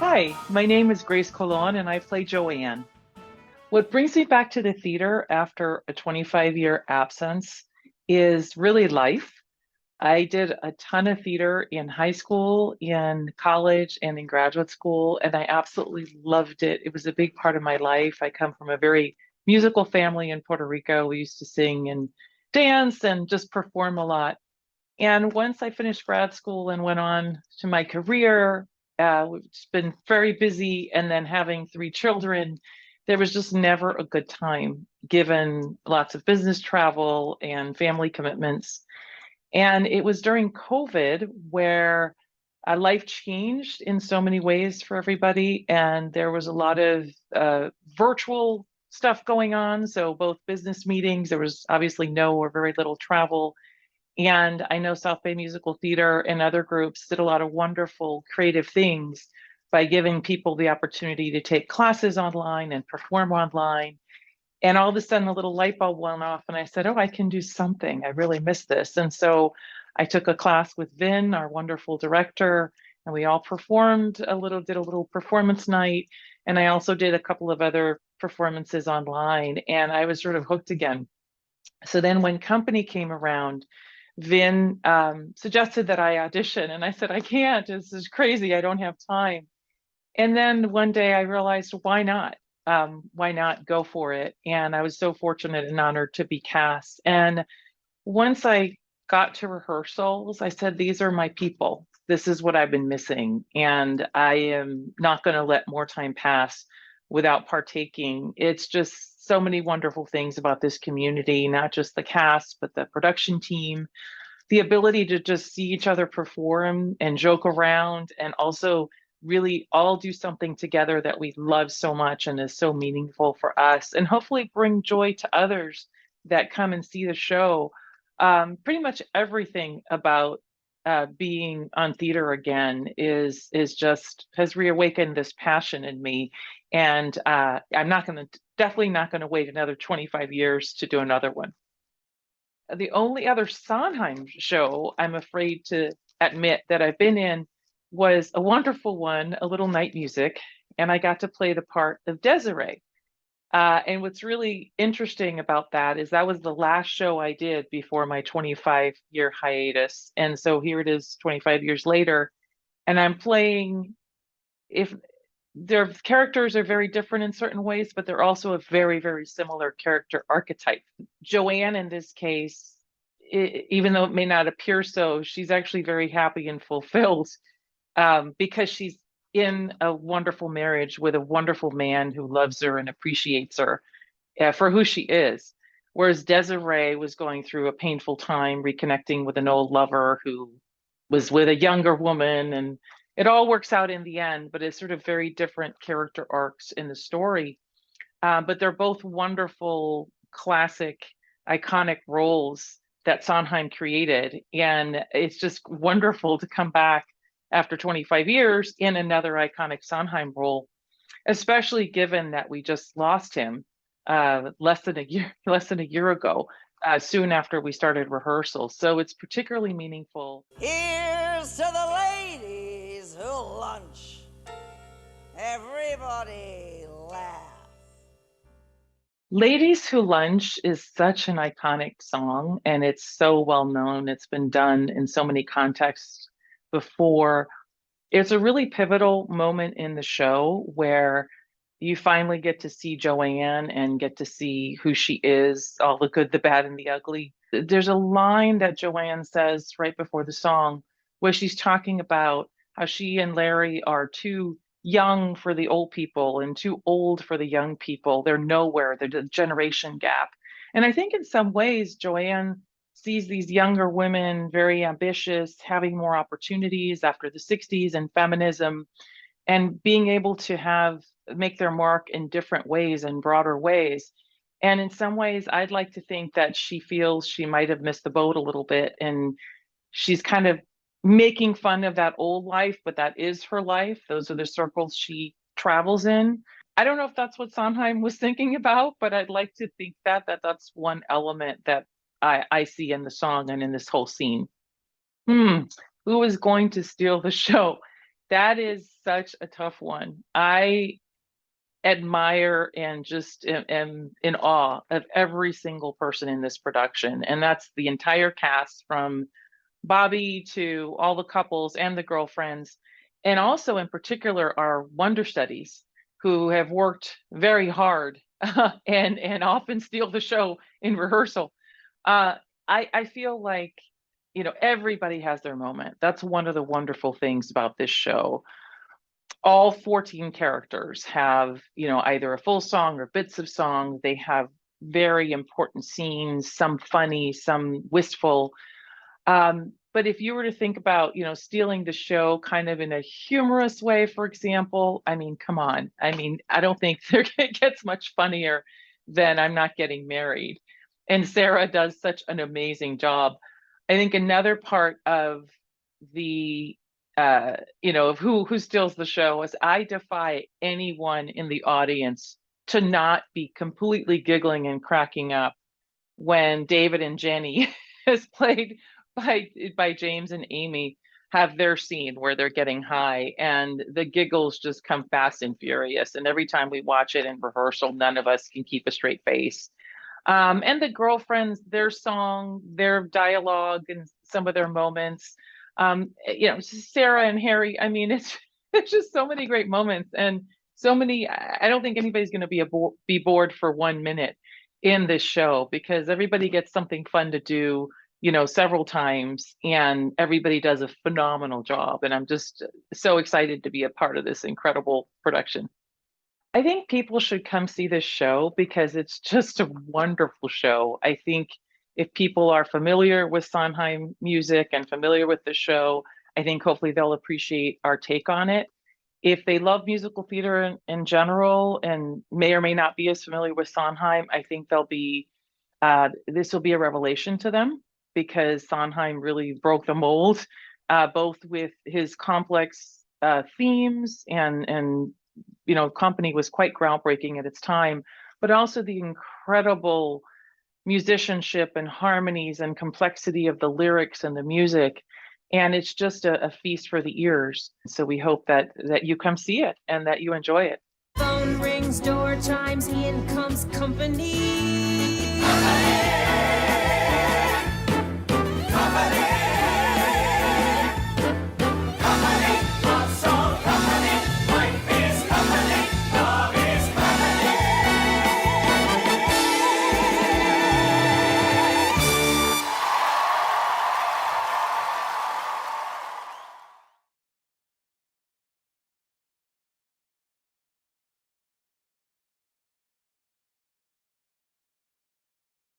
Hi, my name is Grace Colón and I play Joanne. What brings me back to the theater after a 25-year absence is really life. I did a ton of theater in high school, in college, and in graduate school, and I absolutely loved it. It was a big part of my life. I come from a very musical family in Puerto Rico. We used to sing and dance and just perform a lot. And once I finished grad school and went on to my career, it's been very busy. And then having three children, there was just never a good time given lots of business travel and family commitments. And it was during COVID where life changed in so many ways for everybody. And there was a lot of virtual stuff going on. So, both business meetings, there was obviously no or very little travel, and I know South Bay Musical Theater and other groups did a lot of wonderful creative things by giving people the opportunity to take classes online and perform online. And all of a sudden, a little light bulb went off, and I said, "Oh, I can do something. I really miss this." And so I took a class with Vin, our wonderful director, and we all performed a little, did a little performance night. And I also did a couple of other performances online, and I was sort of hooked again. So then when company came around, Vin suggested that I audition, and I said, "I can't. This is crazy. I don't have time." And then one day I realized, why not? Why not go for it? And I was so fortunate and honored to be cast. And once I got to rehearsals, I said, "These are my people. This is what I've been missing. And I am not going to let more time pass without partaking." It's just so many wonderful things about this community, not just the cast, but the production team, the ability to just see each other perform and joke around, and also really all do something together that we love so much and is so meaningful for us, and hopefully bring joy to others that come and see the show. Pretty much everything about being on theater again is just has reawakened this passion in me, and I'm not going to definitely not going to wait another 25 years to do another one. The only other Sondheim show I'm afraid to admit that I've been in was a wonderful one, A Little Night Music, and I got to play the part of Desiree. And what's really interesting about that is that was the last show I did before my 25-year hiatus. And so here it is 25 years later, and I'm playing, if their characters are very different in certain ways, but they're also a very, very similar character archetype. Joanne, in this case, even though it may not appear so, she's actually very happy and fulfilled, because she's in a wonderful marriage with a wonderful man who loves her and appreciates her for who she is. Whereas Desiree was going through a painful time reconnecting with an old lover who was with a younger woman, and it all works out in the end, but it's sort of very different character arcs in the story. But they're both wonderful, classic, iconic roles that Sondheim created. And it's just wonderful to come back after 25 years in another iconic Sondheim role, especially given that we just lost him less than a year ago, soon after we started rehearsals. So it's particularly meaningful. Here's to the ladies who lunch. Everybody laugh. Ladies Who Lunch is such an iconic song, and it's so well known. It's been done in so many contexts before. It's a really pivotal moment in the show where you finally get to see Joanne and get to see who she is, all the good, the bad, and the ugly. There's a line that Joanne says right before the song where she's talking about how she and Larry are too young for the old people and too old for the young people. They're nowhere, there's a generation gap. And I think in some ways, Joanne sees these younger women very ambitious, having more opportunities after the 60s and feminism, and being able to have make their mark in different ways and broader ways. And in some ways, I'd like to think that she feels she might have missed the boat a little bit, and she's kind of making fun of that old life, but that is her life. Those are the circles she travels in. I don't know if that's what Sondheim was thinking about, but I'd like to think that that's one element that I see in the song and in this whole scene. Hmm, who is going to steal the show? That is such a tough one. I admire and just am in awe of every single person in this production. And that's the entire cast from Bobby to all the couples and the girlfriends. And also, in particular, our Wonder Studies, who have worked very hard and often steal the show in rehearsal. I feel like, everybody has their moment. That's one of the wonderful things about this show. All 14 characters have, either a full song or bits of song. They have very important scenes, some funny, some wistful. But if you were to think about, stealing the show kind of in a humorous way, for example, I mean, come on. I mean, I don't think it gets much funnier than I'm Not Getting Married. And Sarah does such an amazing job. I think another part of the of who steals the show is I defy anyone in the audience to not be completely giggling and cracking up when David and Jenny is played by James and Amy have their scene where they're getting high and the giggles just come fast and furious. And every time we watch it in rehearsal, none of us can keep a straight face. And the girlfriends, their song, their dialogue, and some of their moments. Sarah and Harry. I mean, it's just so many great moments and so many. I don't think anybody's going to be bored for 1 minute in this show because everybody gets something fun to do, several times, and everybody does a phenomenal job. And I'm just so excited to be a part of this incredible production. I think people should come see this show because it's just a wonderful show. I think if people are familiar with Sondheim music and familiar with the show, I think hopefully they'll appreciate our take on it. If they love musical theater in general and may or may not be as familiar with Sondheim, I think this will be a revelation to them because Sondheim really broke the mold, both with his complex themes and company was quite groundbreaking at its time, but also the incredible musicianship and harmonies and complexity of the lyrics and the music. And it's just a feast for the ears. So we hope that you come see it and that you enjoy it. Phone rings, door chimes, in comes company.